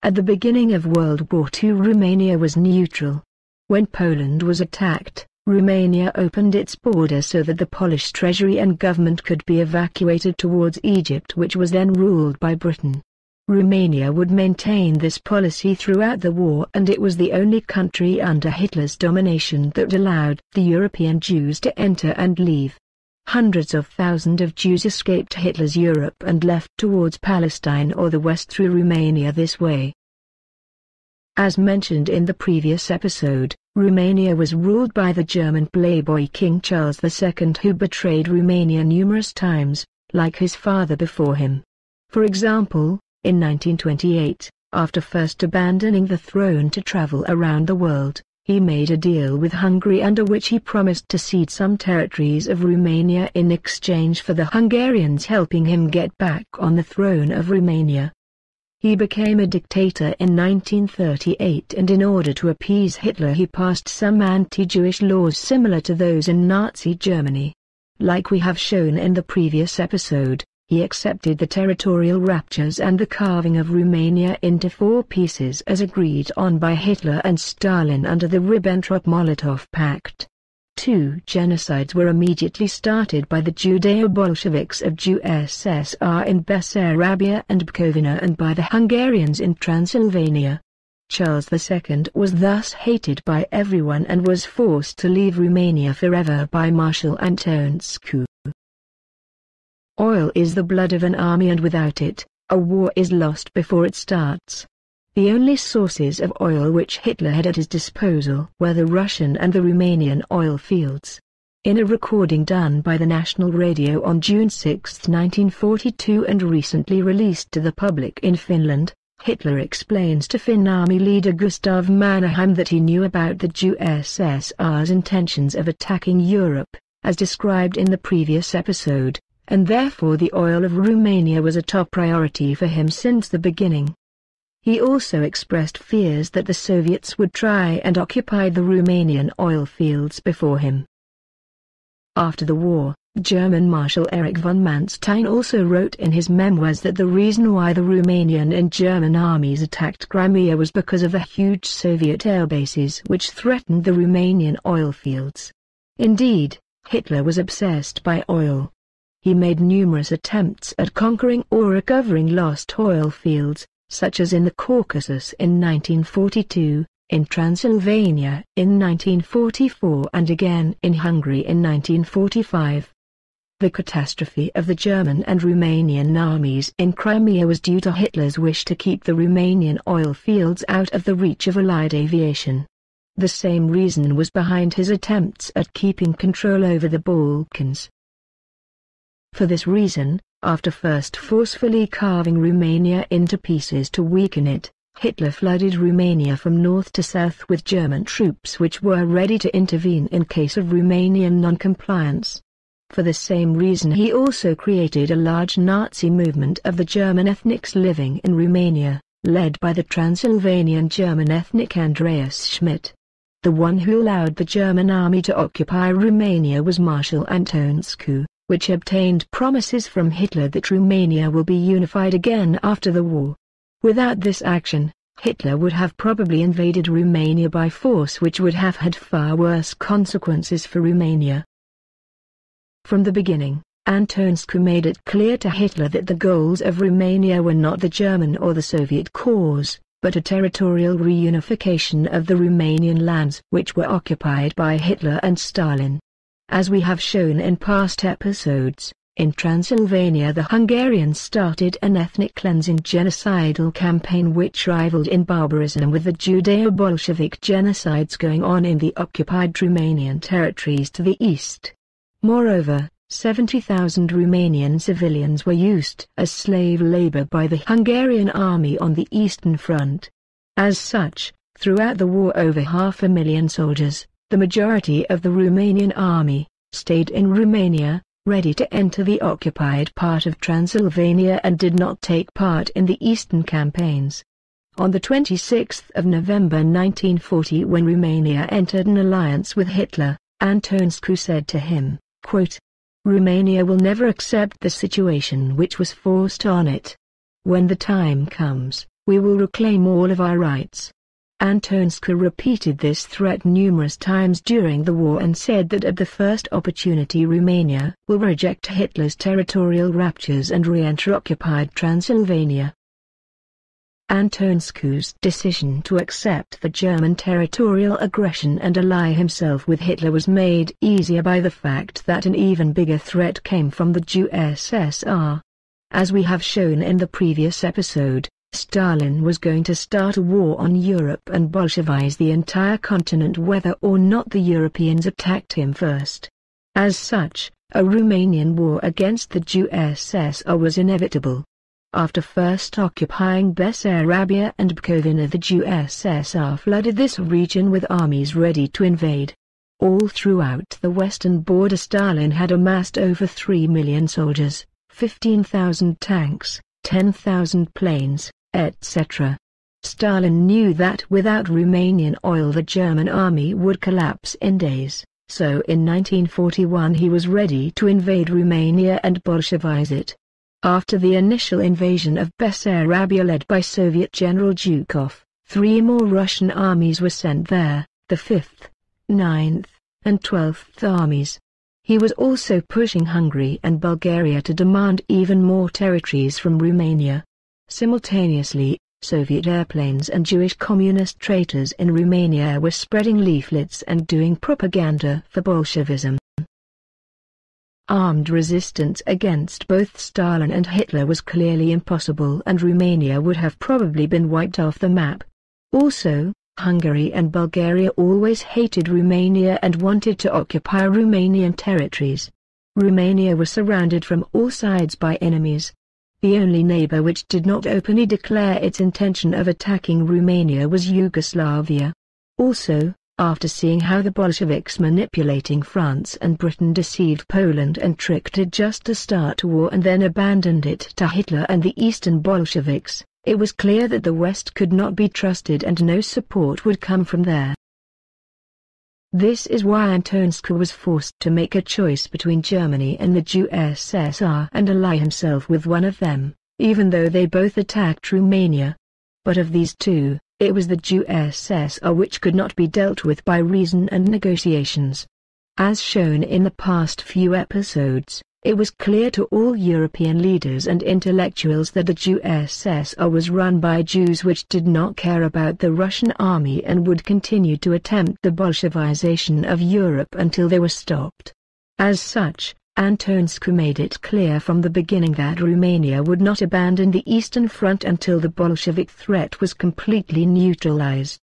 At the beginning of World War II, Romania was neutral. When Poland was attacked, Romania opened its borders so that the Polish treasury and government could be evacuated towards Egypt, which was then ruled by Britain. Romania would maintain this policy throughout the war, and it was the only country under Hitler's domination that allowed the European Jews to enter and leave. Hundreds of thousands of Jews escaped Hitler's Europe and left towards Palestine or the West through Romania this way. As mentioned in the previous episode, Romania was ruled by the German playboy King Charles II, who betrayed Romania numerous times, like his father before him. For example, in 1928, after first abandoning the throne to travel around the world, he made a deal with Hungary under which he promised to cede some territories of Romania in exchange for the Hungarians helping him get back on the throne of Romania. He became a dictator in 1938, and in order to appease Hitler he passed some anti-Jewish laws similar to those in Nazi Germany. Like we have shown in the previous episode, he accepted the territorial ruptures and the carving of Romania into 4 pieces as agreed on by Hitler and Stalin under the Ribbentrop-Molotov Pact. 2 genocides were immediately started by the Judeo-Bolsheviks of USSR in Bessarabia and Bukovina and by the Hungarians in Transylvania. Charles II was thus hated by everyone and was forced to leave Romania forever by Marshal Antonescu. Oil is the blood of an army, and without it, a war is lost before it starts. The only sources of oil which Hitler had at his disposal were the Russian and the Romanian oil fields. In a recording done by the National Radio on June 6, 1942 and recently released to the public in Finland, Hitler explains to Finn Army leader Gustav Mannerheim that he knew about the USSR's intentions of attacking Europe, as described in the previous episode, and therefore the oil of Romania was a top priority for him since the beginning. He also expressed fears that the Soviets would try and occupy the Romanian oil fields before him. After the war, German Marshal Erich von Manstein also wrote in his memoirs that the reason why the Romanian and German armies attacked Crimea was because of the huge Soviet air bases which threatened the Romanian oil fields. Indeed, Hitler was obsessed by oil. He made numerous attempts at conquering or recovering lost oil fields, such as in the Caucasus in 1942, in Transylvania in 1944 and again in Hungary in 1945. The catastrophe of the German and Romanian armies in Crimea was due to Hitler's wish to keep the Romanian oil fields out of the reach of Allied aviation. The same reason was behind his attempts at keeping control over the Balkans. For this reason, after first forcefully carving Romania into pieces to weaken it, Hitler flooded Romania from north to south with German troops which were ready to intervene in case of Romanian non-compliance. For the same reason he also created a large Nazi movement of the German ethnics living in Romania, led by the Transylvanian German ethnic Andreas Schmidt. The one who allowed the German army to occupy Romania was Marshal Antonescu, which obtained promises from Hitler that Romania will be unified again after the war. Without this action, Hitler would have probably invaded Romania by force, which would have had far worse consequences for Romania. From the beginning, Antonescu made it clear to Hitler that the goals of Romania were not the German or the Soviet cause, but a territorial reunification of the Romanian lands which were occupied by Hitler and Stalin. As we have shown in past episodes, in Transylvania the Hungarians started an ethnic cleansing genocidal campaign which rivaled in barbarism with the Judeo-Bolshevik genocides going on in the occupied Romanian territories to the east. Moreover, 70,000 Romanian civilians were used as slave labor by the Hungarian army on the Eastern Front. As such, throughout the war over 500,000 soldiers, the majority of the Romanian army, stayed in Romania, ready to enter the occupied part of Transylvania and did not take part in the eastern campaigns. On the 26th of November 1940, when Romania entered an alliance with Hitler, Antonescu said to him, quote, "Romania will never accept the situation which was forced on it. When the time comes, We will reclaim all of our rights. Antonska repeated this threat numerous times during the war and said that at the first opportunity Romania will reject Hitler's territorial raptures and re-enter occupied Transylvania. Antonska's decision to accept the German territorial aggression and ally himself with Hitler was made easier by the fact that an even bigger threat came from the USSR. As we have shown in the previous episode, Stalin was going to start a war on Europe and Bolshevize the entire continent whether or not the Europeans attacked him first. As such, a Romanian war against the USSR was inevitable. After first occupying Bessarabia and Bukovina, the USSR flooded this region with armies ready to invade. All throughout the western border Stalin had amassed over 3 million soldiers, 15,000 tanks, 10,000 planes, etc. Stalin knew that without Romanian oil the German army would collapse in days, so in 1941 he was ready to invade Romania and Bolshevize it. After the initial invasion of Bessarabia led by Soviet General Zhukov, 3 more Russian armies were sent there, the 5th, 9th, and 12th armies. He was also pushing Hungary and Bulgaria to demand even more territories from Romania. Simultaneously, Soviet airplanes and Jewish communist traitors in Romania were spreading leaflets and doing propaganda for Bolshevism. Armed resistance against both Stalin and Hitler was clearly impossible and Romania would have probably been wiped off the map. Also, Hungary and Bulgaria always hated Romania and wanted to occupy Romanian territories. Romania was surrounded from all sides by enemies. The only neighbor which did not openly declare its intention of attacking Romania was Yugoslavia. Also, after seeing how the Bolsheviks manipulating France and Britain deceived Poland and tricked it just to start a war and then abandoned it to Hitler and the Eastern Bolsheviks, it was clear that the West could not be trusted and no support would come from there. This is why Antonska was forced to make a choice between Germany and the USSR and ally himself with one of them, even though they both attacked Romania. But of these two, it was the USSR which could not be dealt with by reason and negotiations. As shown in the past few episodes, it was clear to all European leaders and intellectuals that the USSR was run by Jews which did not care about the Russian army and would continue to attempt the Bolshevization of Europe until they were stopped. As such, Antonska made it clear from the beginning that Romania would not abandon the Eastern Front until the Bolshevik threat was completely neutralized.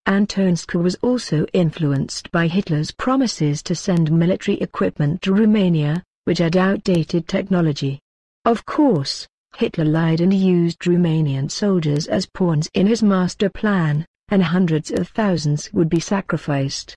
Antonska was also influenced by Hitler's promises to send military equipment to Romania, which had outdated technology. Of course, Hitler lied and used Romanian soldiers as pawns in his master plan, and hundreds of thousands would be sacrificed.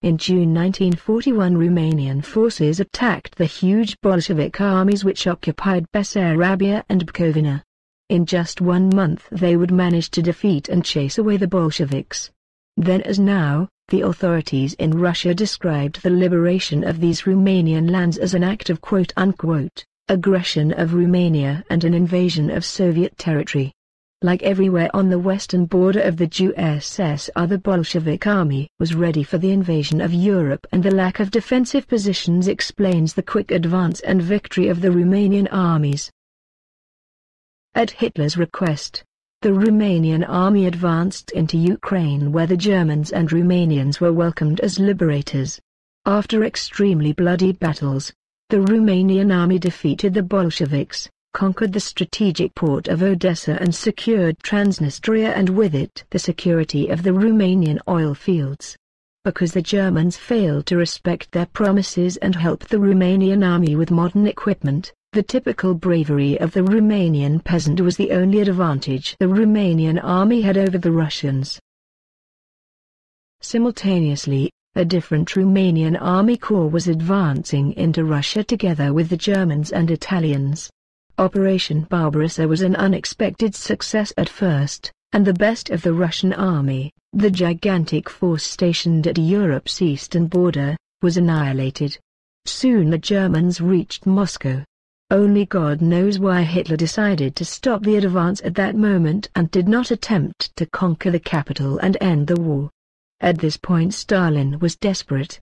In June 1941 Romanian forces attacked the huge Bolshevik armies which occupied Bessarabia and Bukovina. In just 1 month they would manage to defeat and chase away the Bolsheviks. Then as now, the authorities in Russia described the liberation of these Romanian lands as an act of quote-unquote, aggression of Romania and an invasion of Soviet territory. Like everywhere on the western border of the USSR, the Bolshevik army was ready for the invasion of Europe, and the lack of defensive positions explains the quick advance and victory of the Romanian armies. At Hitler's request, the Romanian army advanced into Ukraine where the Germans and Romanians were welcomed as liberators. After extremely bloody battles, the Romanian army defeated the Bolsheviks, conquered the strategic port of Odessa and secured Transnistria and with it the security of the Romanian oil fields. Because the Germans failed to respect their promises and help the Romanian army with modern equipment, the typical bravery of the Romanian peasant was the only advantage the Romanian army had over the Russians. Simultaneously, A different Romanian army corps was advancing into Russia together with the Germans and Italians. Operation Barbarossa was an unexpected success at first, and the best of the Russian army, the gigantic force stationed at Europe's eastern border, was annihilated. Soon the Germans reached Moscow. Only God knows why Hitler decided to stop the advance at that moment and did not attempt to conquer the capital and end the war. At this point Stalin was desperate.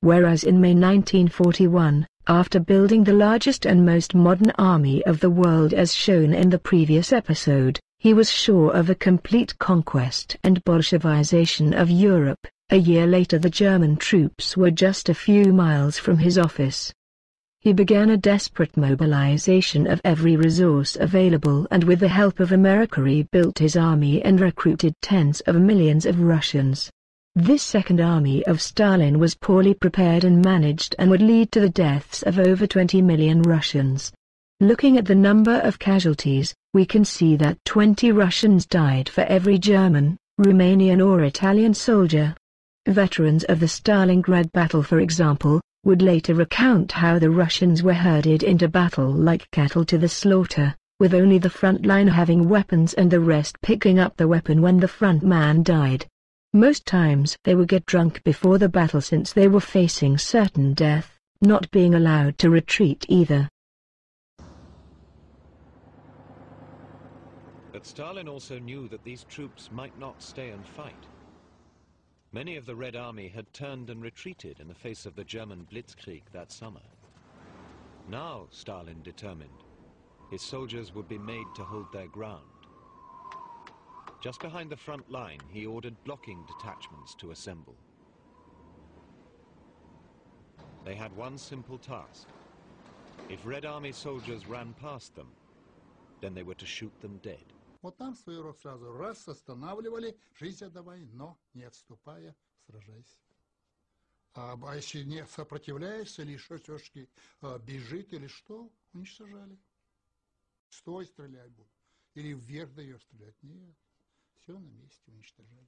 Whereas in May 1941, after building the largest and most modern army of the world as shown in the previous episode, he was sure of a complete conquest and Bolshevization of Europe, a year later the German troops were just a few miles from his office. He began a desperate mobilization of every resource available and with the help of America rebuilt his army and recruited tens of millions of Russians. This second army of Stalin was poorly prepared and managed and would lead to the deaths of over 20 million Russians. Looking at the number of casualties, we can see that 20 Russians died for every German, Romanian or Italian soldier. Veterans of the Stalingrad battle, for example, would later recount how the Russians were herded into battle like cattle to the slaughter, with only the front line having weapons and the rest picking up the weapon when the front man died. Most times they would get drunk before the battle since they were facing certain death, not being allowed to retreat either. But Stalin also knew that these troops might not stay and fight. Many of the Red Army had turned and retreated in the face of the German blitzkrieg that summer. Now, Stalin determined, his soldiers would be made to hold their ground. Just behind the front line, he ordered blocking detachments to assemble. They had one simple task. If Red Army soldiers ran past them, then they were to shoot them dead. Вот там свой род сразу раз останавливали, жизнь отдавай, но не отступая, сражайся. А если не сопротивляешься или еще все-таки бежит или что, уничтожали. Стой, стрелять будут. Или вверх даешь стрелять. Нет, все на месте уничтожали.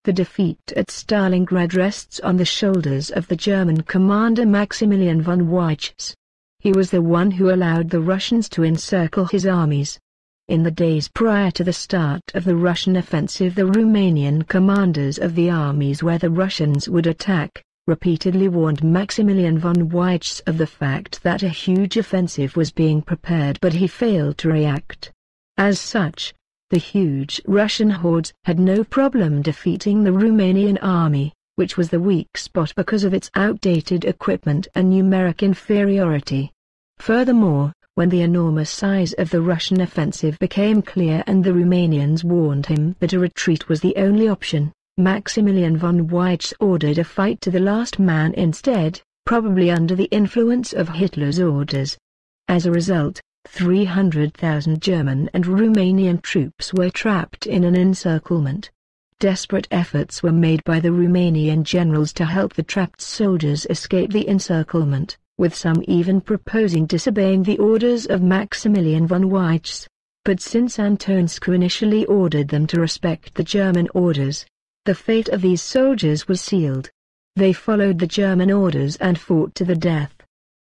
The defeat at Stalingrad rests on the shoulders of the German commander Maximilian von Weizsäcker. He was the one who allowed the Russians to encircle his armies. In the days prior to the start of the Russian offensive, the Romanian commanders of the armies where the Russians would attack, repeatedly warned Maximilian von Weizsäcker of the fact that a huge offensive was being prepared, but he failed to react. As such, the huge Russian hordes had no problem defeating the Romanian army, which was the weak spot because of its outdated equipment and numeric inferiority. Furthermore, when the enormous size of the Russian offensive became clear and the Romanians warned him that a retreat was the only option, Maximilian von Weizsäcker ordered a fight to the last man instead, probably under the influence of Hitler's orders. As a result, 300,000 German and Romanian troops were trapped in an encirclement. Desperate efforts were made by the Romanian generals to help the trapped soldiers escape the encirclement, with some even proposing disobeying the orders of Maximilian von Weizsäcker. But since Antonescu initially ordered them to respect the German orders, the fate of these soldiers was sealed. They followed the German orders and fought to the death.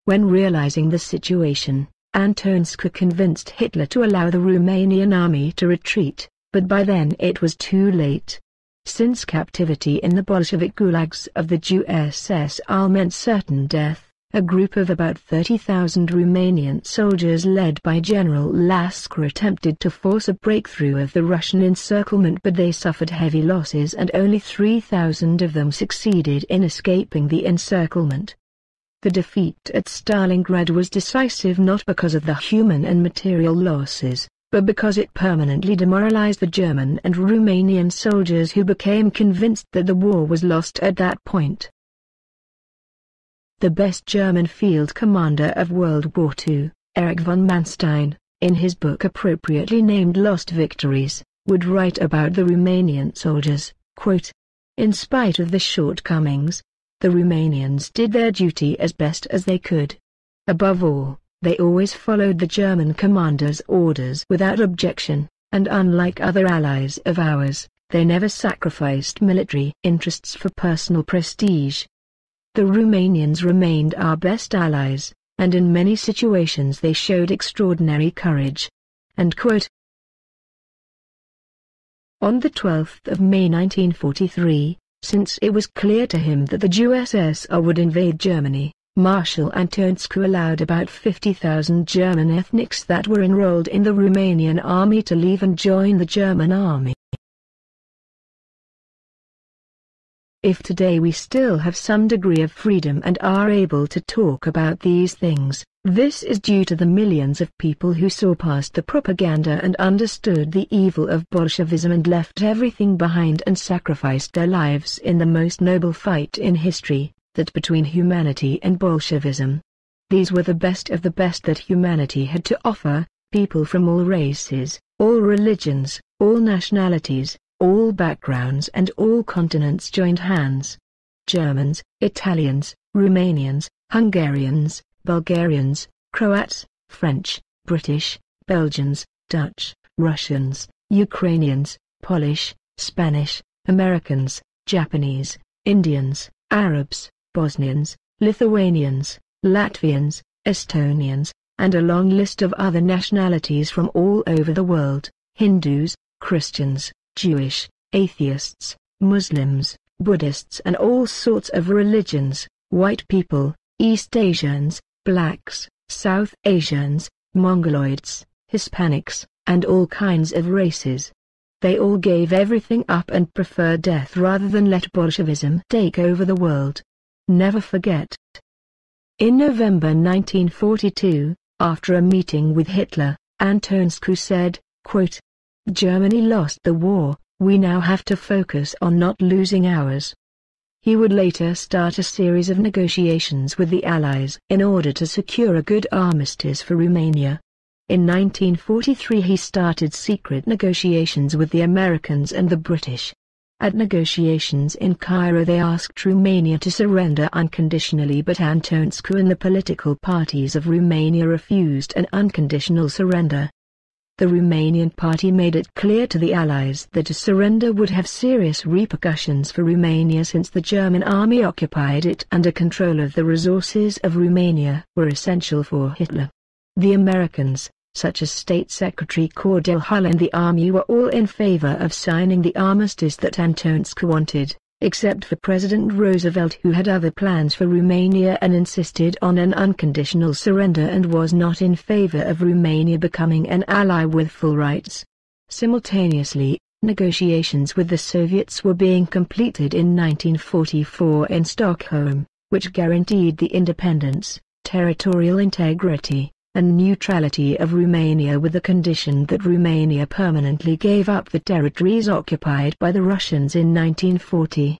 When realizing the situation, Antonescu convinced Hitler to allow the Romanian army to retreat, but by then it was too late. Since captivity in the Bolshevik gulags of the USSR meant certain death, a group of about 30,000 Romanian soldiers led by General Lasker attempted to force a breakthrough of the Russian encirclement, but they suffered heavy losses and only 3,000 of them succeeded in escaping the encirclement. The defeat at Stalingrad was decisive not because of the human and material losses, but because it permanently demoralized the German and Romanian soldiers who became convinced that the war was lost at that point. The best German field commander of World War II, Erich von Manstein, in his book appropriately named Lost Victories, would write about the Romanian soldiers, quote, "In spite of the shortcomings, the Romanians did their duty as best as they could. Above all, they always followed the German commander's orders without objection, and unlike other allies of ours, They never sacrificed military interests for personal prestige. The Romanians remained our best allies, and in many situations they showed extraordinary courage." End quote. On the 12th of May 1943, since it was clear to him that the USSR would invade Germany, Marshal Antonescu allowed about 50,000 German ethnics that were enrolled in the Romanian army to leave and join the German army. If today we still have some degree of freedom and are able to talk about these things, this is due to the millions of people who saw past the propaganda and understood the evil of Bolshevism and left everything behind and sacrificed their lives in the most noble fight in history, that between humanity and Bolshevism. These were the best of the best that humanity had to offer, people from all races, all religions, all nationalities, all backgrounds and all continents joined hands. Germans, Italians, Romanians, Hungarians, Bulgarians, Croats, French, British, Belgians, Dutch, Russians, Ukrainians, Polish, Spanish, Americans, Japanese, Indians, Arabs, Bosnians, Lithuanians, Latvians, Estonians, and a long list of other nationalities from all over the world, Hindus, Christians, Jewish, atheists, Muslims, Buddhists and all sorts of religions, white people, East Asians, blacks, South Asians, Mongoloids, Hispanics, and all kinds of races. They all gave everything up and preferred death rather than let Bolshevism take over the world. Never forget. In November 1942, after a meeting with Hitler, Antonescu said, quote, "Germany lost the war, we now have to focus on not losing ours." He would later start a series of negotiations with the Allies in order to secure a good armistice for Romania. In 1943 he started secret negotiations with the Americans and the British. At negotiations in Cairo they asked Romania to surrender unconditionally, but Antonescu and the political parties of Romania refused an unconditional surrender. The Romanian party made it clear to the Allies that a surrender would have serious repercussions for Romania since the German army occupied it and a control of the resources of Romania were essential for Hitler. The Americans, such as State Secretary Cordell Hull and the army, were all in favor of signing the armistice that Antonescu wanted, except for President Roosevelt, who had other plans for Romania and insisted on an unconditional surrender and was not in favor of Romania becoming an ally with full rights. Simultaneously, negotiations with the Soviets were being completed in 1944 in Stockholm, which guaranteed the independence, territorial integrity, and neutrality of Romania with the condition that Romania permanently gave up the territories occupied by the Russians in 1940.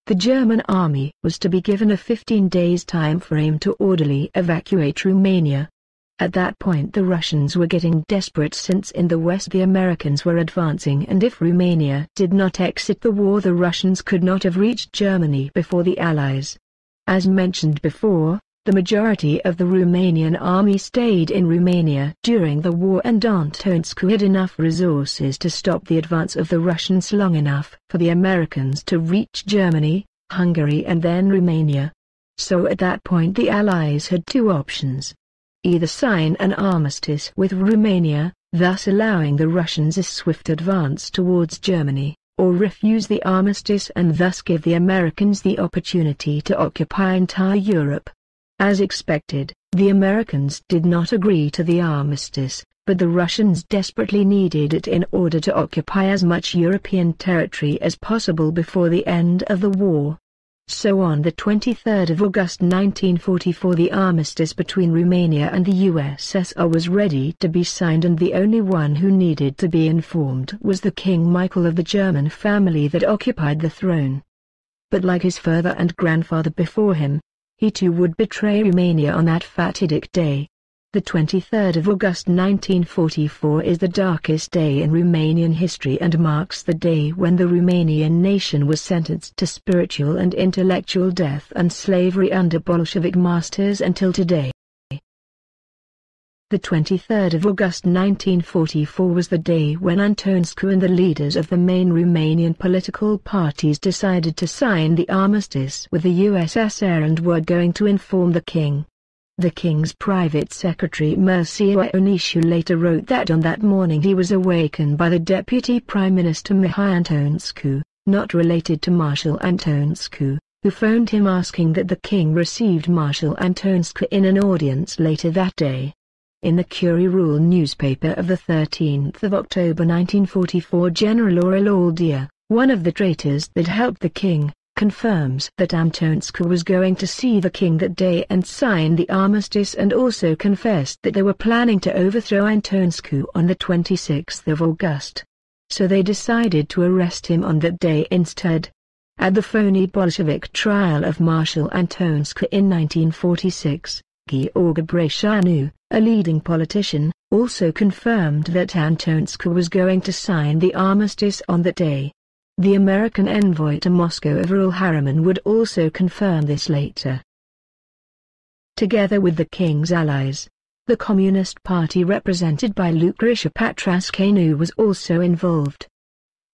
The German army was to be given a 15 days time frame to orderly evacuate Romania. At that point the Russians were getting desperate since in the west the Americans were advancing, and if Romania did not exit the war the Russians could not have reached Germany before the Allies. As mentioned before, the majority of the Romanian army stayed in Romania during the war, and Antonescu had enough resources to stop the advance of the Russians long enough for the Americans to reach Germany, Hungary and then Romania. So at that point the Allies had two options. Either sign an armistice with Romania, thus allowing the Russians a swift advance towards Germany, or refuse the armistice and thus give the Americans the opportunity to occupy entire Europe. As expected, the Americans did not agree to the armistice, but the Russians desperately needed it in order to occupy as much European territory as possible before the end of the war. So on the 23rd of August 1944 the armistice between Romania and the USSR was ready to be signed, and the only one who needed to be informed was the King Michael of the German family that occupied the throne. But like his father and grandfather before him, he too would betray Romania on that fatidic day. The 23rd of August 1944 is the darkest day in Romanian history and marks the day when the Romanian nation was sentenced to spiritual and intellectual death and slavery under Bolshevik masters until today. The 23rd of August 1944 was the day when Antonescu and the leaders of the main Romanian political parties decided to sign the armistice with the USSR and were going to inform the king. The king's private secretary Mircea Ionescu later wrote that on that morning he was awakened by the deputy prime minister Mihai Antonescu, not related to Marshal Antonescu, who phoned him asking that the king received Marshal Antonescu in an audience later that day. In the Curie Rule newspaper of 13 October 1944, General Aurel Aldea, one of the traitors that helped the king, confirms that Antonescu was going to see the king that day and sign the armistice, and also confessed that they were planning to overthrow Antonescu on the 26th of August. So they decided to arrest him on that day instead. At the phony Bolshevik trial of Marshal Antonescu in 1946, Gheorghe Breșanu, a leading politician, also confirmed that Antonescu was going to sign the armistice on that day. The American envoy to Moscow Averell Harriman would also confirm this later. Together with the king's allies, the Communist Party represented by Lucretia Patrascanu was also involved.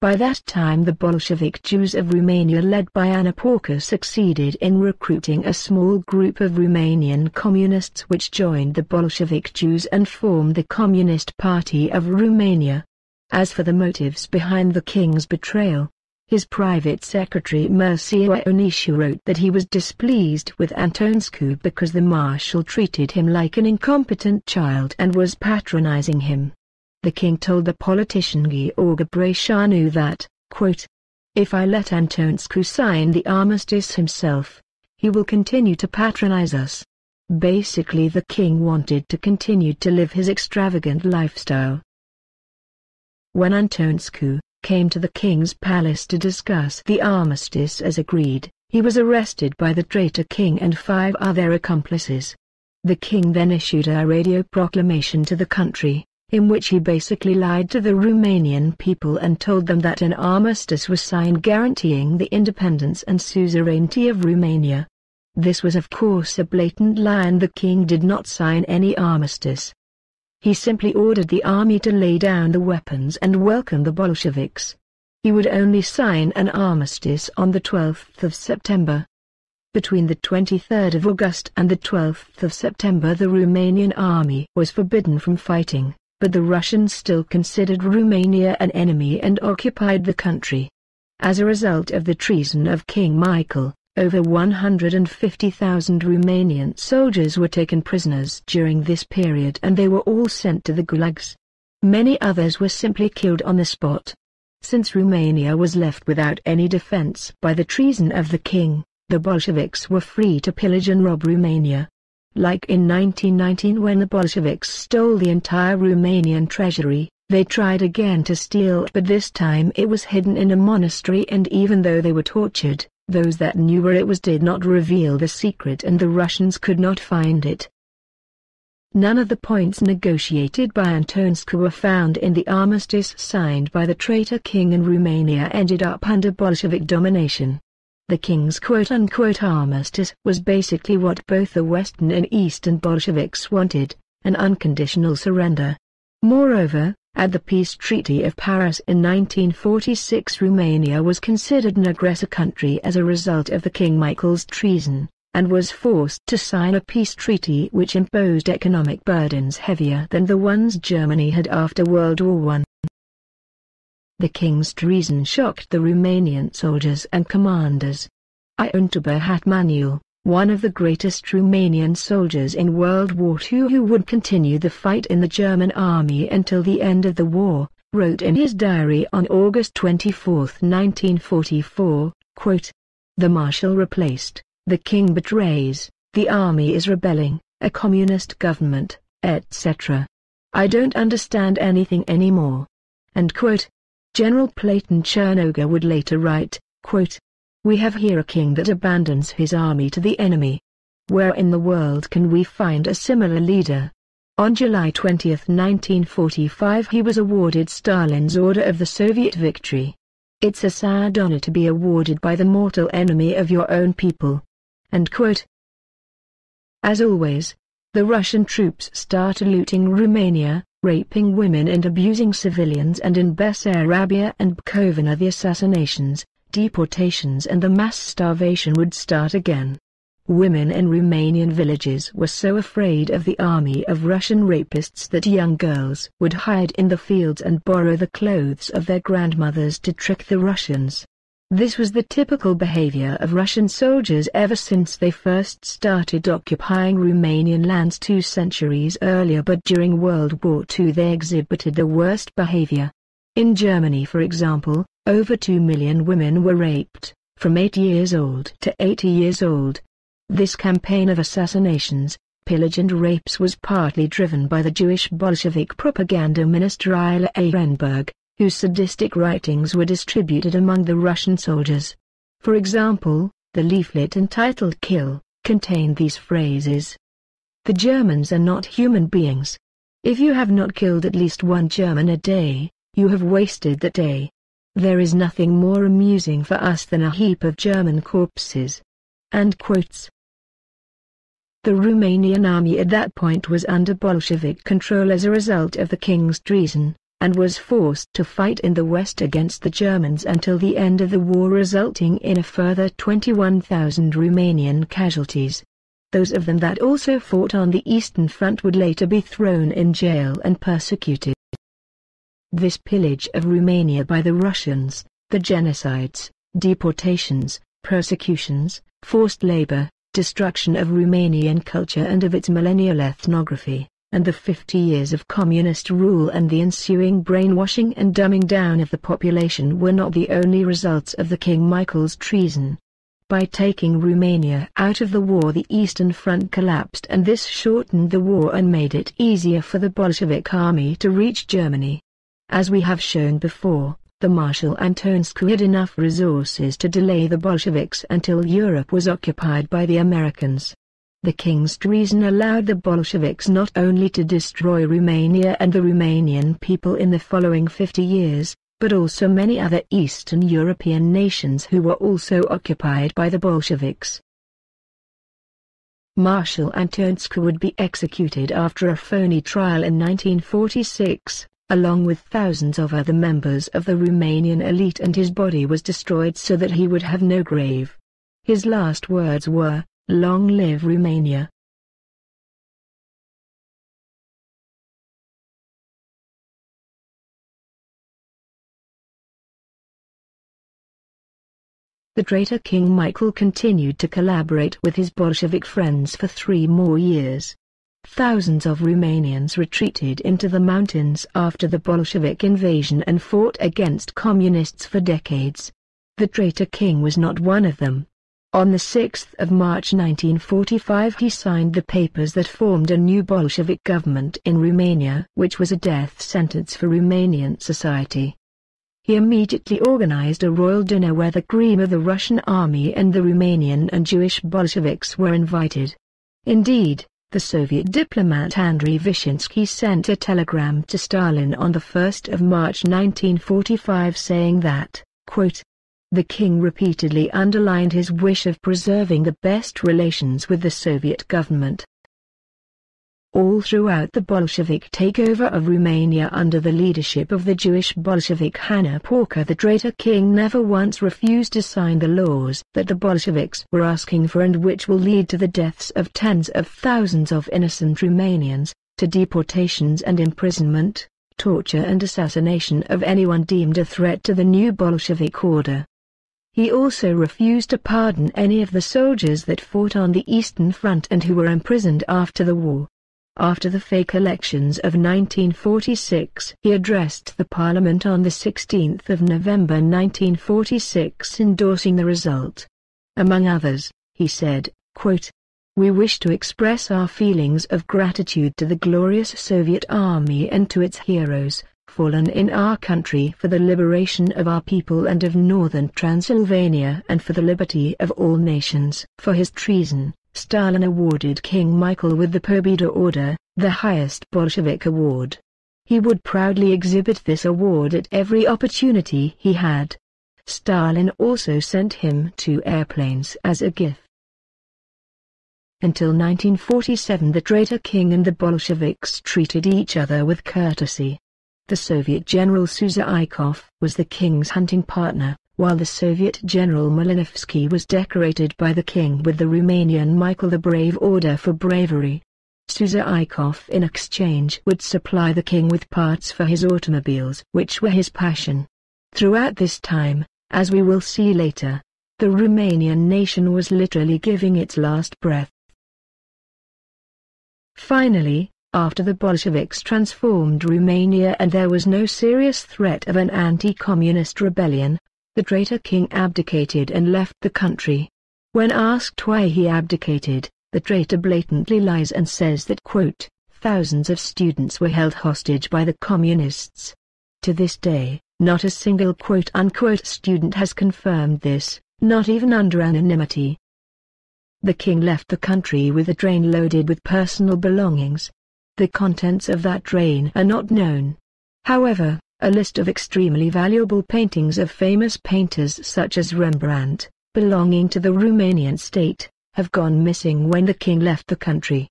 By that time the Bolshevik Jews of Romania led by Anna Porca succeeded in recruiting a small group of Romanian communists which joined the Bolshevik Jews and formed the Communist Party of Romania. As for the motives behind the king's betrayal, his private secretary Mircea Ionescu wrote that he was displeased with Antonescu because the marshal treated him like an incompetent child and was patronizing him. The king told the politician Gheorghe Breșanu that, quote, "If I let Antonescu sign the armistice himself, he will continue to patronize us." Basically the king wanted to continue to live his extravagant lifestyle. When Antonescu came to the king's palace to discuss the armistice as agreed, he was arrested by the traitor king and 5 other accomplices. The king then issued a radio proclamation to the country, in which he basically lied to the Romanian people and told them that an armistice was signed guaranteeing the independence and suzerainty of Romania. This was of course a blatant lie, and the king did not sign any armistice. He simply ordered the army to lay down the weapons and welcome the Bolsheviks. He would only sign an armistice on the 12th of September. Between the 23rd of August and the 12th of September the Romanian army was forbidden from fighting, but the Russians still considered Romania an enemy and occupied the country. As a result of the treason of King Michael, over 150,000 Romanian soldiers were taken prisoners during this period and they were all sent to the gulags. Many others were simply killed on the spot. Since Romania was left without any defense by the treason of the king, the Bolsheviks were free to pillage and rob Romania. Like in 1919 when the Bolsheviks stole the entire Romanian treasury, they tried again to steal, but this time it was hidden in a monastery, and even though they were tortured, those that knew where it was did not reveal the secret and the Russians could not find it. None of the points negotiated by Antonescu were found in the armistice signed by the traitor king, and Romania ended up under Bolshevik domination. The king's quote-unquote armistice was basically what both the Western and Eastern Bolsheviks wanted, an unconditional surrender. Moreover, at the Peace Treaty of Paris in 1946 Romania was considered an aggressor country as a result of the King Michael's treason, and was forced to sign a peace treaty which imposed economic burdens heavier than the ones Germany had after World War I. The king's treason shocked the Romanian soldiers and commanders. Ion Manuel, one of the greatest Romanian soldiers in World War II who would continue the fight in the German army until the end of the war, wrote in his diary on August 24, 1944, quote, "The marshal replaced, the king betrays, the army is rebelling, a communist government, etc. I don't understand anything anymore." End quote. General Platon Chernoga would later write, quote, "We have here a king that abandons his army to the enemy. Where in the world can we find a similar leader?" On July 20, 1945 he was awarded Stalin's Order of the Soviet Victory. "It's a sad honor to be awarded by the mortal enemy of your own people." End quote. As always, The Russian troops started looting Romania, raping women and abusing civilians, and in Bessarabia and Bukovina the assassinations, deportations and the mass starvation would start again. Women in Romanian villages were so afraid of the army of Russian rapists that young girls would hide in the fields and borrow the clothes of their grandmothers to trick the Russians. This was the typical behavior of Russian soldiers ever since they first started occupying Romanian lands 2 centuries earlier, but during World War II they exhibited the worst behavior. In Germany, for example, over 2 million women were raped, from 8 years old to 80 years old. This campaign of assassinations, pillage and rapes was partly driven by the Jewish Bolshevik propaganda minister Ilya Ehrenberg, whose sadistic writings were distributed among the Russian soldiers. For example, the leaflet entitled "Kill" contained these phrases: "The Germans are not human beings. If you have not killed at least one German a day, you have wasted that day. There is nothing more amusing for us than a heap of German corpses." End quotes. The Romanian army at that point was under Bolshevik control as a result of the king's treason, and was forced to fight in the west against the Germans until the end of the war, resulting in a further 21,000 Romanian casualties. Those of them that also fought on the Eastern Front would later be thrown in jail and persecuted. This pillage of Romania by the Russians, the genocides, deportations, persecutions, forced labor, destruction of Romanian culture and of its millennial ethnography, and the 50 years of communist rule and the ensuing brainwashing and dumbing down of the population were not the only results of the King Michael's treason. By taking Romania out of the war, the Eastern Front collapsed, and this shortened the war and made it easier for the Bolshevik army to reach Germany. As we have shown before, the Marshal Antonescu had enough resources to delay the Bolsheviks until Europe was occupied by the Americans. The king's treason allowed the Bolsheviks not only to destroy Romania and the Romanian people in the following 50 years, but also many other Eastern European nations who were also occupied by the Bolsheviks. Marshal Antonescu would be executed after a phony trial in 1946. Along with thousands of other members of the Romanian elite, and his body was destroyed so that he would have no grave. His last words were, "Long live Romania." The traitor King Michael continued to collaborate with his Bolshevik friends for 3 more years. Thousands of Romanians retreated into the mountains after the Bolshevik invasion and fought against communists for decades. The traitor king was not one of them. On the 6th of March 1945 he signed the papers that formed a new Bolshevik government in Romania, which was a death sentence for Romanian society. He immediately organized a royal dinner where the cream of the Russian army and the Romanian and Jewish Bolsheviks were invited. Indeed, the Soviet diplomat Andrei Vyshinsky sent a telegram to Stalin on the 1st of March 1945 saying that, quote, "The king repeatedly underlined his wish of preserving the best relations with the Soviet government." All throughout the Bolshevik takeover of Romania under the leadership of the Jewish Bolshevik Hanna Porka, the traitor king never once refused to sign the laws that the Bolsheviks were asking for and which will lead to the deaths of tens of thousands of innocent Romanians, to deportations and imprisonment, torture and assassination of anyone deemed a threat to the new Bolshevik order. He also refused to pardon any of the soldiers that fought on the Eastern Front and who were imprisoned after the war. After the fake elections of 1946, he addressed the parliament on the 16th of November 1946 endorsing the result. Among others, he said, quote, "We wish to express our feelings of gratitude to the glorious Soviet Army and to its heroes, fallen in our country for the liberation of our people and of northern Transylvania and for the liberty of all nations." For his treason, Stalin awarded King Michael with the Pobeda Order, the highest Bolshevik award. He would proudly exhibit this award at every opportunity he had. Stalin also sent him 2 airplanes as a gift. Until 1947 the traitor king and the Bolsheviks treated each other with courtesy. The Soviet General Suzaikov was the king's hunting partner, while the Soviet General Malinovsky was decorated by the king with the Romanian Michael the Brave Order for bravery. Suzaikov in exchange would supply the king with parts for his automobiles, which were his passion. Throughout this time, as we will see later, the Romanian nation was literally giving its last breath. Finally, after the Bolsheviks transformed Romania and there was no serious threat of an anti-communist rebellion, the traitor king abdicated and left the country. When asked why he abdicated, the traitor blatantly lies and says that, quote, thousands of students were held hostage by the communists. To this day, not a single quote-unquote student has confirmed this, not even under anonymity. The king left the country with a train loaded with personal belongings. The contents of that train are not known. However, a list of extremely valuable paintings of famous painters such as Rembrandt, belonging to the Romanian state, have gone missing when the king left the country.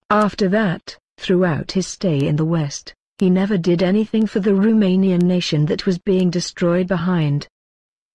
After that, throughout his stay in the West, he never did anything for the Romanian nation that was being destroyed behind.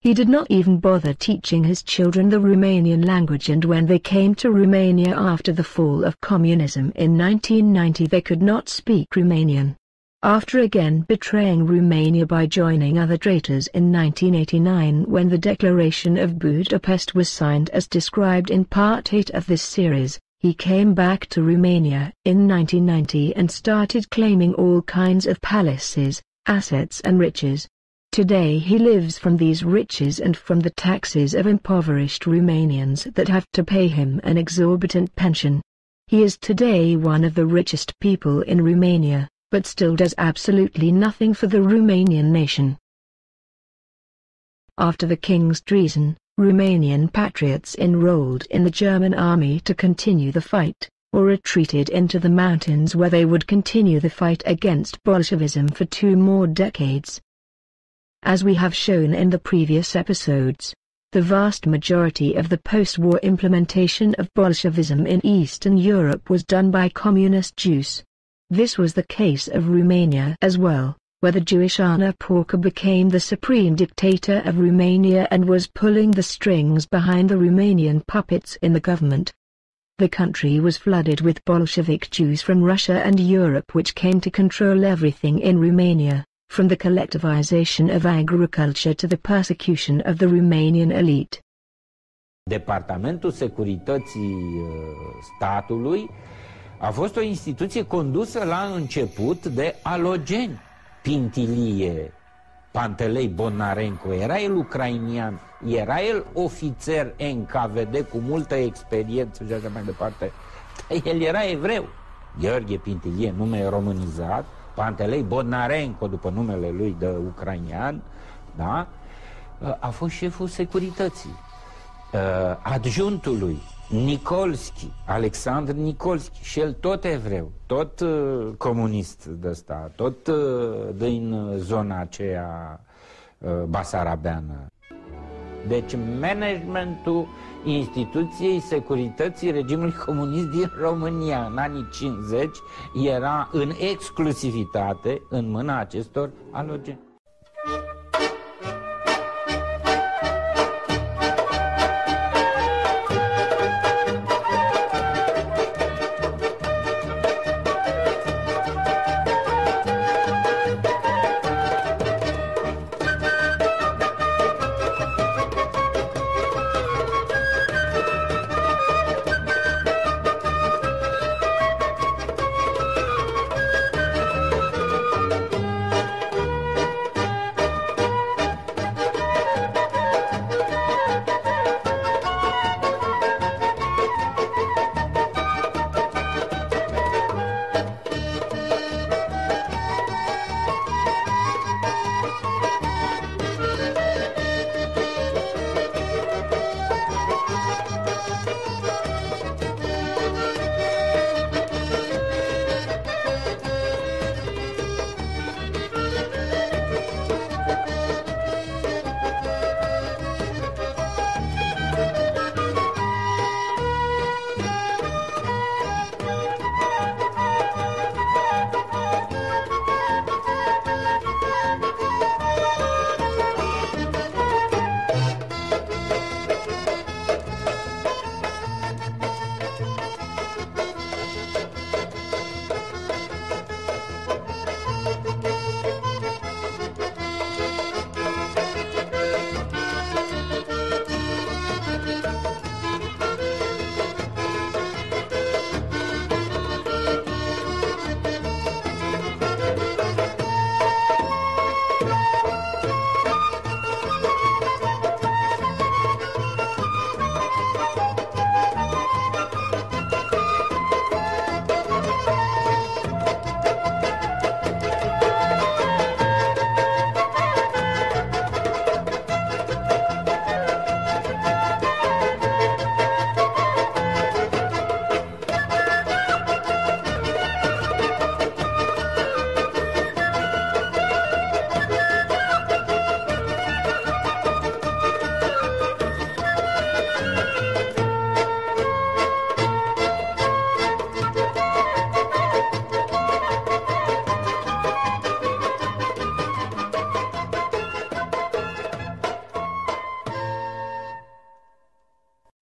He did not even bother teaching his children the Romanian language, and when they came to Romania after the fall of communism in 1990 they could not speak Romanian. After again betraying Romania by joining other traitors in 1989 when the Declaration of Budapest was signed as described in Part 8 of this series, he came back to Romania in 1990 and started claiming all kinds of palaces, assets and riches. Today he lives from these riches and from the taxes of impoverished Romanians that have to pay him an exorbitant pension. He is today one of the richest people in Romania, but still does absolutely nothing for the Romanian nation. After the king's treason, Romanian patriots enrolled in the German army to continue the fight, or retreated into the mountains where they would continue the fight against Bolshevism for 2 more decades. As we have shown in the previous episodes, the vast majority of the post-war implementation of Bolshevism in Eastern Europe was done by communist Jews. This was the case of Romania as well, where the Jewish Ana Porca became the supreme dictator of Romania and was pulling the strings behind the Romanian puppets in the government. The country was flooded with Bolshevik Jews from Russia and Europe, which came to control everything in Romania, from the collectivization of agriculture to the persecution of the Romanian elite. Departamentul Securității Statului a fost o instituție condusă la început de alogeni. Pintilie, Pantelei Bonarenko, era el ucrainian, era el ofițer NKVD cu multă experiență și așa mai departe. El era evreu. Gheorghe Pintilie, nume românizat, Pantelei Bonarenko, după numele lui de ucrainian, da? A fost șeful securității. Adjuntului Nikolski, Alexandru Nikolski, și el tot evreu, tot comunist de ăsta, tot din zona aceea basarabeană. Deci managementul instituției securității regimului comunist din România în anii 50 era în exclusivitate în mâna acestor alogeni.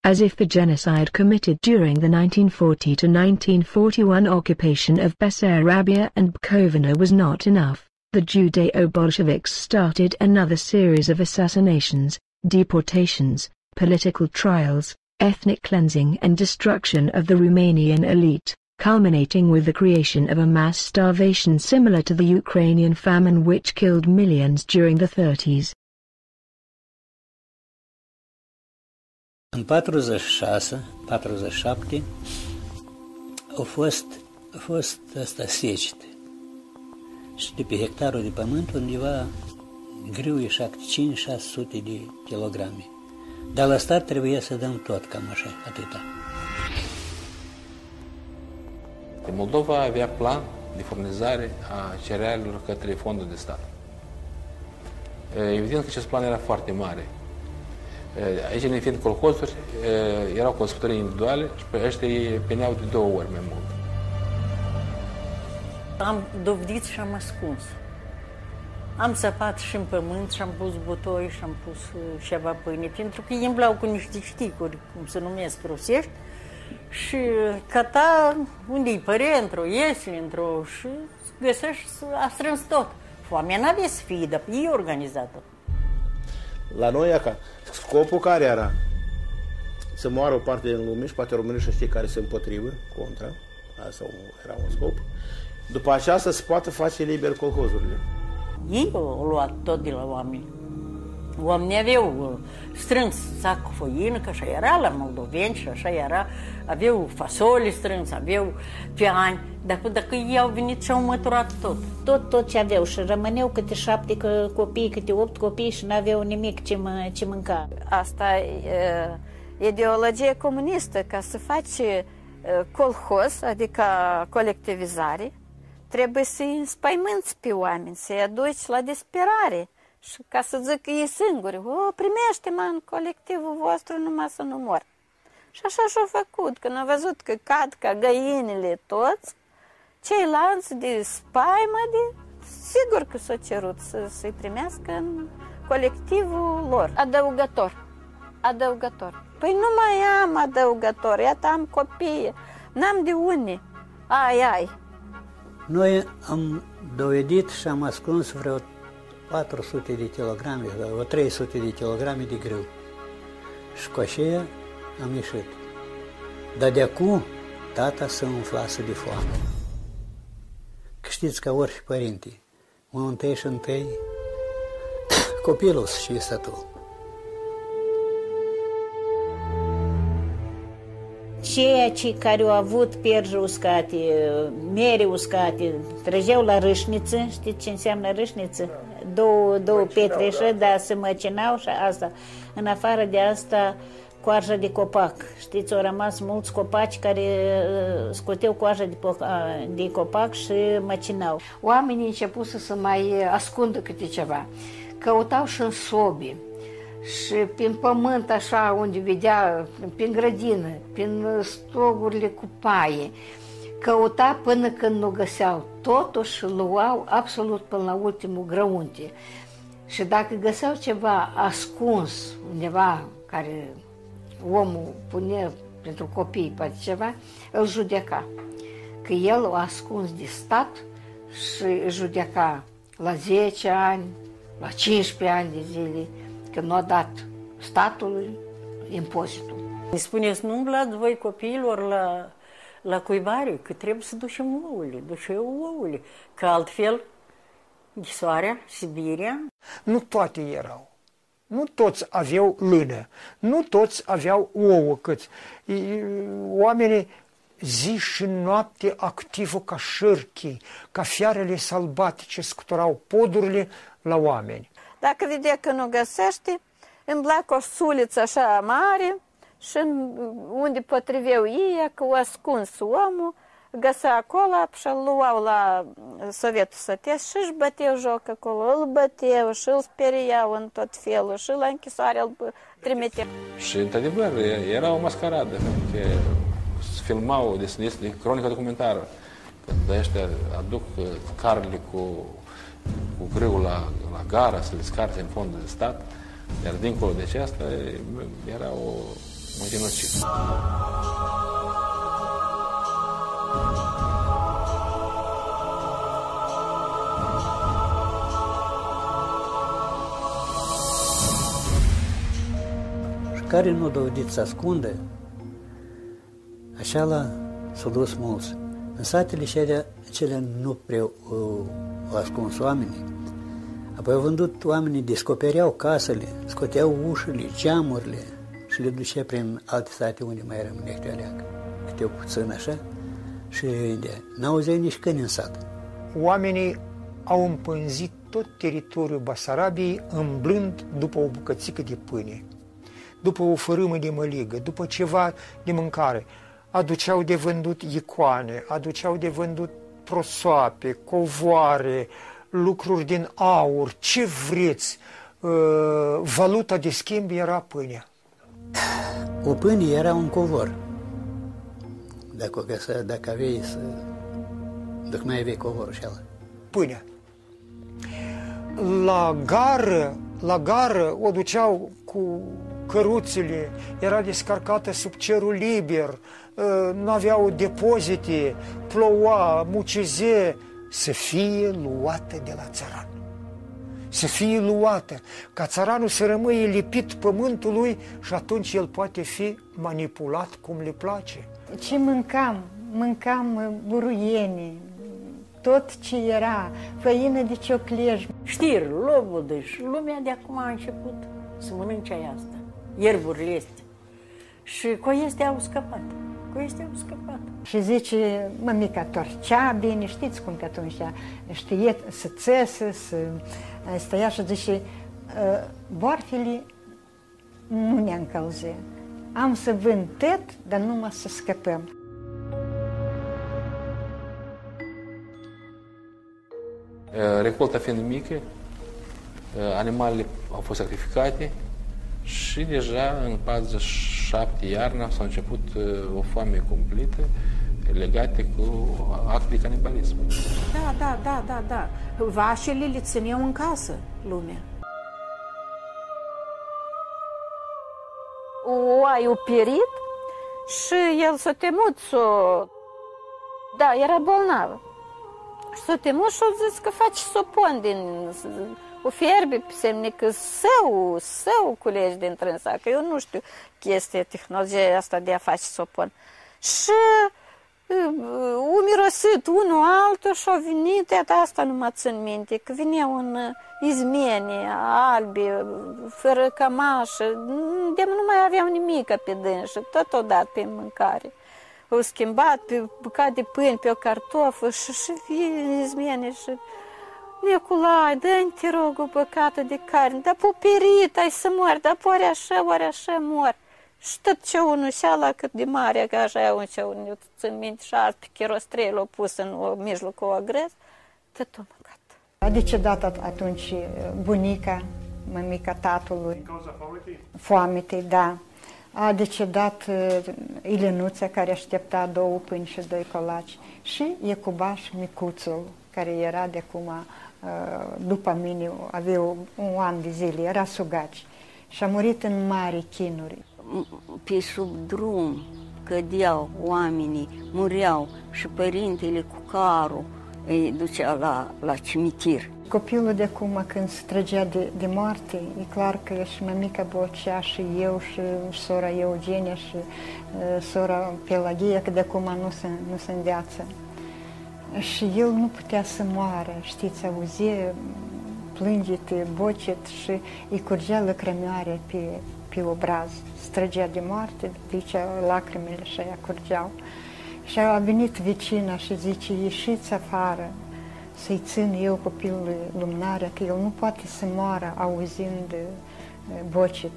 as if the genocide committed during the 1940 to 1941 occupation of Bessarabia and Bukovina was not enough, the Judeo-Bolsheviks started another series of assassinations, deportations, political trials, ethnic cleansing and destruction of the Romanian elite, culminating with the creation of a mass starvation similar to the Ukrainian famine which killed millions during the 30s. În 46-47 au fost asta secete. Și de pe hectarul de pământ undeva grâu e 500-600 de kilograme. Dar la stat trebuia să dăm tot, cam așa, atâta. Moldova avea plan de furnizare a cerealelor către fondul de stat. Evident că acest plan era foarte mare. Aici, nefiind colhozuri, erau căsătorii individuale și pe ăștia peneau de 2 ori mai mult. Am dovedit și am ascuns. Am săpat și în pământ și am pus butoi și am pus ceva pâine, pentru că îi îmblau cu niște șticuri, cum se numesc rusești, și căta unde-i părea, într-o iese, într-o... și găsești, a strâns tot. Foamea n-avea să fie, dar e organizată. La noi, scopul care era? Să moară o parte din lume și poate românii și știi care se împotrivă, contra, asta era un scop. După aceasta se poate face liber colhozurile. Ei au luat tot de la oameni. Oamenii aveau strâns sac cu făină, că așa era la moldoveni și așa era. Aveau fasole strâns, aveau piani. Dacă ei au venit și au măturat tot. Tot ce aveau și rămâneau câte 7 copii, câte 8 copii și n-aveau nimic ce mânca. Asta e ideologie comunistă, ca să faci colhoz, adică colectivizare, trebuie să-i înspăimânți pe oameni, să-i aduci la disperare. Și ca să zic ei singuri, primește-mă în colectivul vostru numai să nu mor. Și așa și-au făcut, când au văzut că cad ca găinile toți, ceilalți de spaimă, sigur că s-au cerut să-i primească în colectivul lor. Adăugător. Păi nu mai am adăugător, iată am copii, n-am de unde. Ai. Noi am dovedit și am ascuns vreo 400 de kilograme, vreo 300 de kilograme de grâu. Și cu aceea am ieșit. Dar de acum tata se umflase de foame. Că știți că orice părinte, întâi și întâi, copilul și statul. Ceea ce care au avut pierzi uscate, mere uscate, trăgeau la râșniță, știți ce înseamnă râșniță? Două petreșă, dar se măcinau și asta. În afară de asta, coarja de copac. Știți, au rămas mulți copaci care scoteau coarja de copac și măcinau. Oamenii început să se mai ascundă câte ceva. Căutau și în sobe. Și prin pământ, așa, unde vedea, prin grădină, prin stogurile cu paie, căuta până când nu găseau. Totuși luau absolut până la ultimul grăunte. Și dacă găseau ceva ascuns undeva, care omul punea pentru copii, poate ceva, îl judeca. Că el a ascuns de stat și îl judeca la 10 ani, la 15 ani de zile, că nu a dat statului impozitul. Îi spuneți, nu umblați voi copiilor la cuibare, că trebuie să ducem ouăle, că altfel ghisoarea, Sibiria. Nu toate erau. Nu toți aveau lână, nu toți aveau ouă câți. Oamenii zi și noapte activă ca șârchii, ca fiarele sălbatice scuturau podurile la oameni. Dacă vedea că nu găsește, îmbla cu o suliță așa mare și unde potriveau ei, că o ascuns omul, găsea acolo și îl luau la Sovietul Sătesc și își băteau joc acolo, îl băteau și îl speriau în tot felul și la închisoare îl trimiteau. Și, într-adevăr, era o mascaradă, că se filmau de cronică documentară, când ăștia aduc carele cu grâul la gara să le scarte în fondul de stat, iar dincolo de aceasta era o un genocid. Care nu dovedit să ascunde, așa s-au dus mulți. În satele cele nu prea au ascuns oamenii. Apoi au vândut oamenii, descopereau casele, scoteau ușile, geamurile și le ducea prin alte sate unde mai rămânea câte aleacă. Câte puțin așa și n-auzeai nici câini în sat. Oamenii au împânzit tot teritoriul Basarabiei îmblând după o bucățică de pâine, după o fărâmă de măligă, după ceva de mâncare. Aduceau de vândut icoane, aduceau de vândut prosoape, covoare, lucruri din aur, ce vreți. Valuta de schimb era pâinea. O pâine era un covor. Dacă aveai să... Dacă mai aveai covorul și ăla. Pâinea. La gară o duceau cu căruțele, era descarcată sub cerul liber, nu aveau depozite, ploua, mucize, să fie luată de la țăran. Să fie luată, ca țăranul să rămâie lipit pământului și atunci el poate fi manipulat cum le place. Ce mâncam? Mâncam buruiene, tot ce era, făină de cioclej. Știri, lobodăși, lumea de acum a început să mănânce aia asta, ierburile astea. Și coiestea au scăpat. Și zice, mămica torcea bine, știți cum că atunci știe să țesă, să stăia și zice, boarfele nu ne încălze. Am să vând tot, dar numai să scăpăm. Recolta fiind mică, animalele au fost sacrificate și deja în 47 iarna s-a început o foame cumplită legată cu act de canibalism. Da. Vașele le țineau în casă lumea. Oaiul pierit și el s-a temut Da, era bolnavă. Și s-a temut și a zis că face sopon din... O fierbe pe semne că său culegi din trânsa, că eu nu știu chestia, tehnologia asta de a face sopon. Și au mirosit unul altul și au venit, iată asta nu mă țin minte, că veneau în izmene, albe, fără cămașă, de nu mai aveau nimic pe dânsă, tot o dat pe mâncare. Au schimbat pe bucată de pâine, pe o cartofă și vin izmene și... Nicolai, dă-mi, te rog, o bucată de carne, dar puperit, ai să mori, dar ori așa mor. Și tot ce unul și-ala cât de mare, că așa un ce unul, eu țin minte, și alt pe chirostrei l-a pus în mijlocul o grez, tot o mâncat. De ce dată atunci bunica, mămica tatălui? Din cauza foametei? Foametei, da. A decedat Ilenuța, care aștepta 2 pâini și 2 colaci, și Iecubaș micuțul, care era de acum, după mine, avea un an de zile, era sugaci și a murit în mari chinuri. Pe sub drum cădeau oamenii, mureau și părintele cu carul îi ducea la cimitir. Copilul de acum, când se trăgea de moarte, e clar că și mămica Bocea și eu și sora Eugenia și sora Pelagia, că de acum nu se îndeață. Și el nu putea să moară, știți, auzea plângete, bocet și îi curgea lăcrămioare pe obraz. Străgea de moarte, zicea lacrimile și aia curgeau. Și a venit vecina și zice, ieșiți afară să-i țin eu copilului lumânarea, că el nu poate să moară auzind bocet.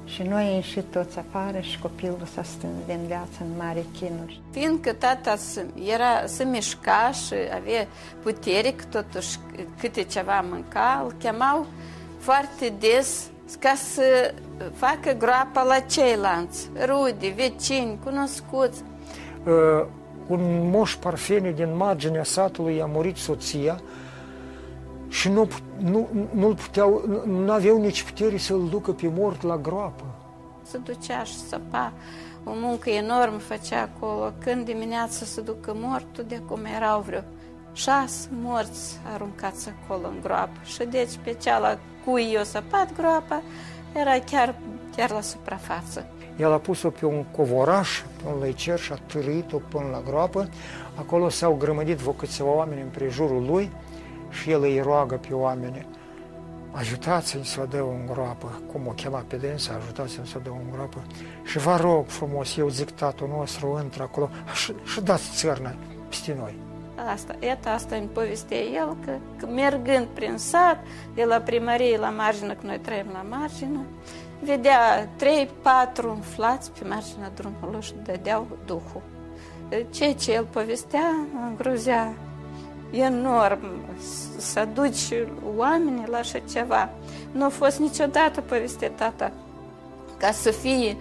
Și noi am ieșit toți afară și copilul s-a stâns din viață în mare chinuri. Fiindcă tata se mișca și avea putere, că totuși câte ceva mânca, îl chemau foarte des ca să facă groapa la ceilalți, rude, vecini, cunoscuți. Un moș Parfene din marginea satului a murit soția și nu aveau nici putere să-l ducă pe mort la groapă. se ducea și săpa, o muncă enormă făcea acolo. Când dimineața se ducă mortul, de acum erau vreo 6 morți aruncați acolo în groapă. Și deci pe ceala cui i-o săpat groapa, era chiar la suprafață. El a pus-o pe un covoraș, pe un lăicer și a târâit-o până la groapă. Acolo s-au grămădit vreo câțiva oameni în prejurul lui și el îi roagă pe oameni: ajutați-mi să o dă în groapă, cum o chema pe dânsa, ajutați-mi să o dă în groapă. Și vă rog frumos, eu zic tatăl nostru, intră acolo și dați țărnă peste noi. Asta îmi povestea el, că mergând prin sat, de la primărie la margină, că noi trăim la margină, vedea 3-4 umflați pe marginea drumului și dădeau duhul. Ceea ce el povestea îngrozea enorm, să duci oamenii la așa ceva. Nu a fost niciodată, povestea tata, ca să fie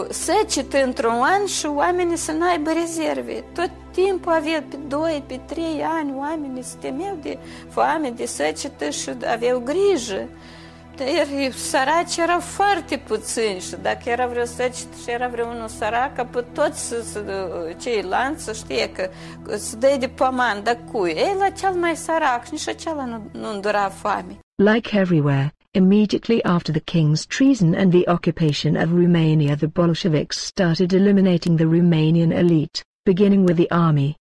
secetă într-un an și oamenii să n-aibă rezerve. Tot timpul avea pe 2, pe 3 ani oamenii se temeau de foame, de secetă și aveau grijă. Săraci erau foarte puțini și dacă era vreo secetă și era vreunul sărac, apoi toți ceilalți să știe că se dă de poman, dar cui? Ei, la cel mai sărac și nici acela nu îndura foame. Like everywhere, immediately after the king's treason and the occupation of Romania, the Bolsheviks started eliminating the Romanian elite, beginning with the army.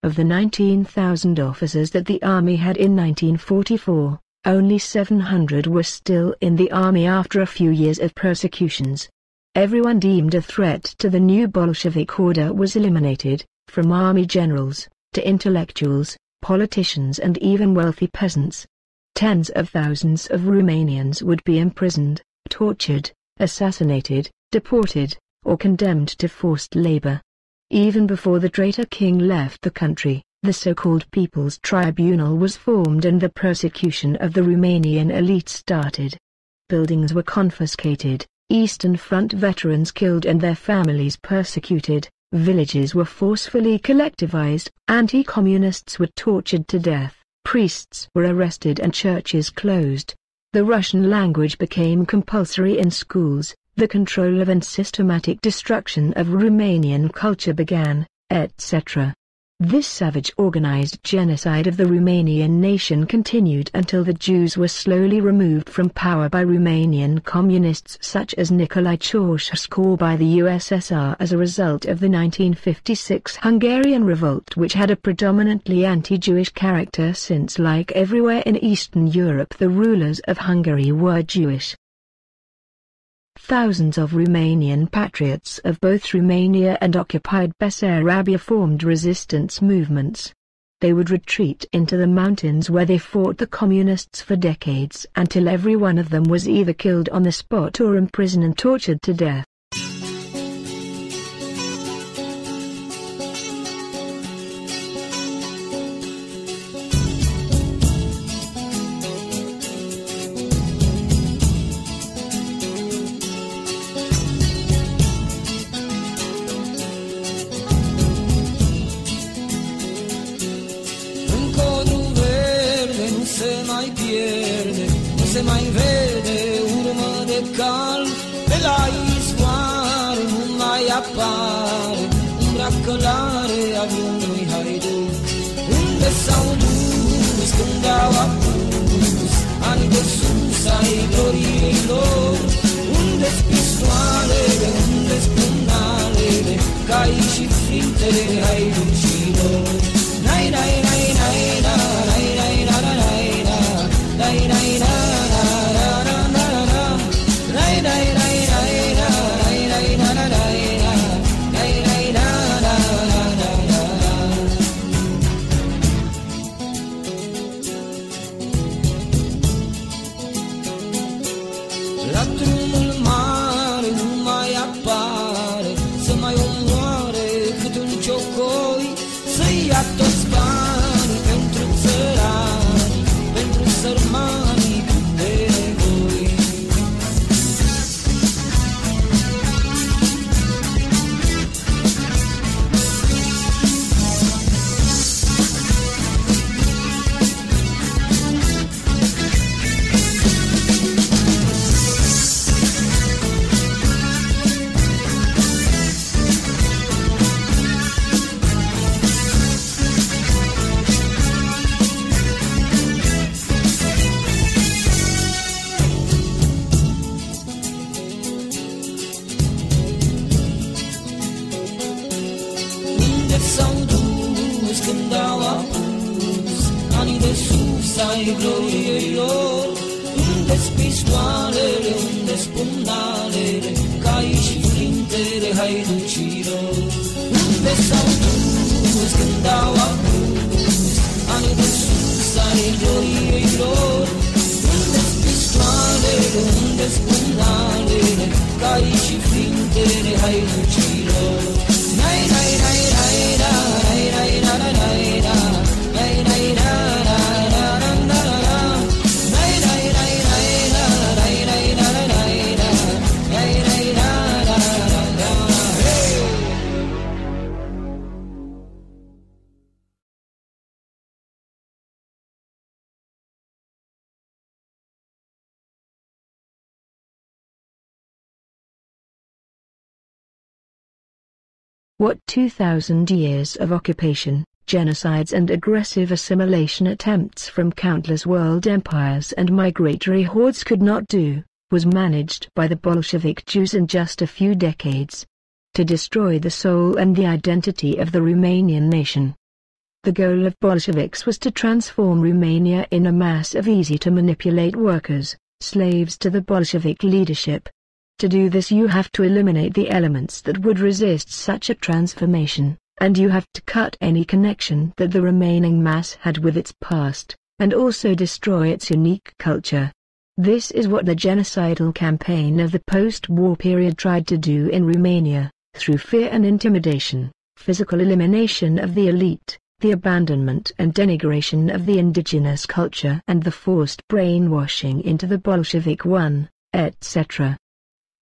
Of the 19,000 officers that the army had in 1944, only 700 were still in the army after a few years of persecutions. Everyone deemed a threat to the new Bolshevik order was eliminated, from army generals, to intellectuals, politicians and even wealthy peasants. Tens of thousands of Romanians would be imprisoned, tortured, assassinated, deported, or condemned to forced labor. Even before the traitor king left the country, the so-called People's Tribunal was formed and the persecution of the Romanian elite started. Buildings were confiscated, Eastern Front veterans killed and their families persecuted, villages were forcefully collectivized, anti-communists were tortured to death, priests were arrested and churches closed. The Russian language became compulsory in schools, the control of and systematic destruction of Romanian culture began, etc. This savage organized genocide of the Romanian nation continued until the Jews were slowly removed from power by Romanian communists such as Nicolae Ceausescu or by the USSR as a result of the 1956 Hungarian revolt, which had a predominantly anti-Jewish character since, like everywhere in Eastern Europe, the rulers of Hungary were Jewish. Thousands of Romanian patriots of both Romania and occupied Bessarabia formed resistance movements. They would retreat into the mountains where they fought the communists for decades until every one of them was either killed on the spot or imprisoned and tortured to death. Se mai vede urmă de cal, pe la izvoar nu mai apare umbra călare a vreunui haiduc. Unde s-au dus când au apus anii de sus ai gloriei lor? Unde-s pistoalele, unde-s pumnalele, cai și fintele haiducilor? Nai, nai, nai, nai, nai, nai, nai, nai, nai, nai, nai, nai, nai. La drumul mare nu mai apare să mai omoare cât un ciocoi. s-au dus când au apus anii de sus ai gloriei lor? Unde-s pistoalele, unde-s pumnalele, cai și flintele haiducilor? Unde s-au dus când au apus anii de sus ai gloriei lor? Unde-s pistoalele, unde-s pumnalele, cai și flintele haiducilor? Nai, nai, nai, nai, nai, nai, nai, nai, nai, nai, nai, nai, What 2,000 years of occupation, genocides and aggressive assimilation attempts from countless world empires and migratory hordes could not do, was managed by the Bolshevik Jews in just a few decades. To destroy the soul and the identity of the Romanian nation. The goal of Bolsheviks was to transform Romania in a mass of easy-to-manipulate workers, slaves to the Bolshevik leadership. To do this you have to eliminate the elements that would resist such a transformation, and you have to cut any connection that the remaining mass had with its past, and also destroy its unique culture. This is what the genocidal campaign of the post-war period tried to do in Romania, through fear and intimidation, physical elimination of the elite, the abandonment and denigration of the indigenous culture and the forced brainwashing into the Bolshevik one, etc.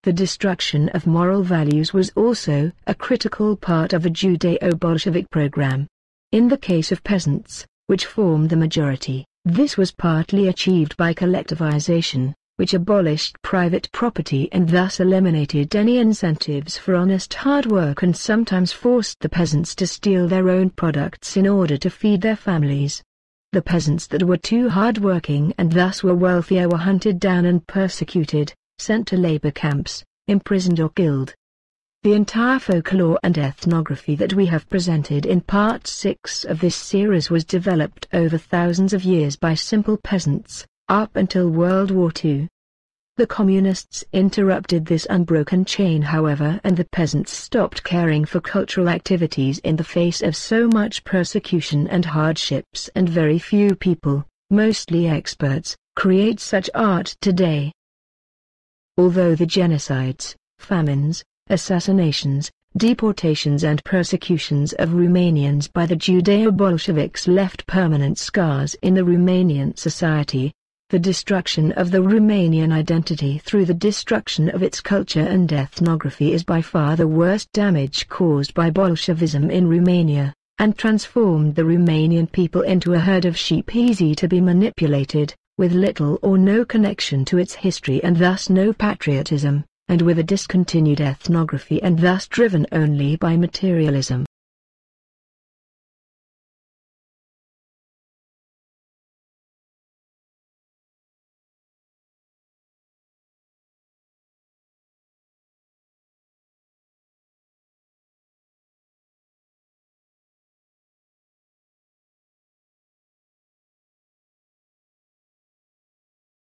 The destruction of moral values was also a critical part of the Judeo-Bolshevik program. In the case of peasants, which formed the majority, this was partly achieved by collectivization, which abolished private property and thus eliminated any incentives for honest hard work and sometimes forced the peasants to steal their own products in order to feed their families. The peasants that were too hard-working and thus were wealthier were hunted down and persecuted, sent to labor camps, imprisoned or killed. The entire folklore and ethnography that we have presented in Part 6 of this series was developed over thousands of years by simple peasants, up until World War II. The communists interrupted this unbroken chain however, and the peasants stopped caring for cultural activities in the face of so much persecution and hardships, and very few people, mostly experts, create such art today. Although the genocides, famines, assassinations, deportations and persecutions of Romanians by the Judeo-Bolsheviks left permanent scars in the Romanian society, the destruction of the Romanian identity through the destruction of its culture and ethnography is by far the worst damage caused by Bolshevism in Romania, and transformed the Romanian people into a herd of sheep easy to be manipulated, with little or no connection to its history and thus no patriotism, and with a discontinued ethnography and thus driven only by materialism.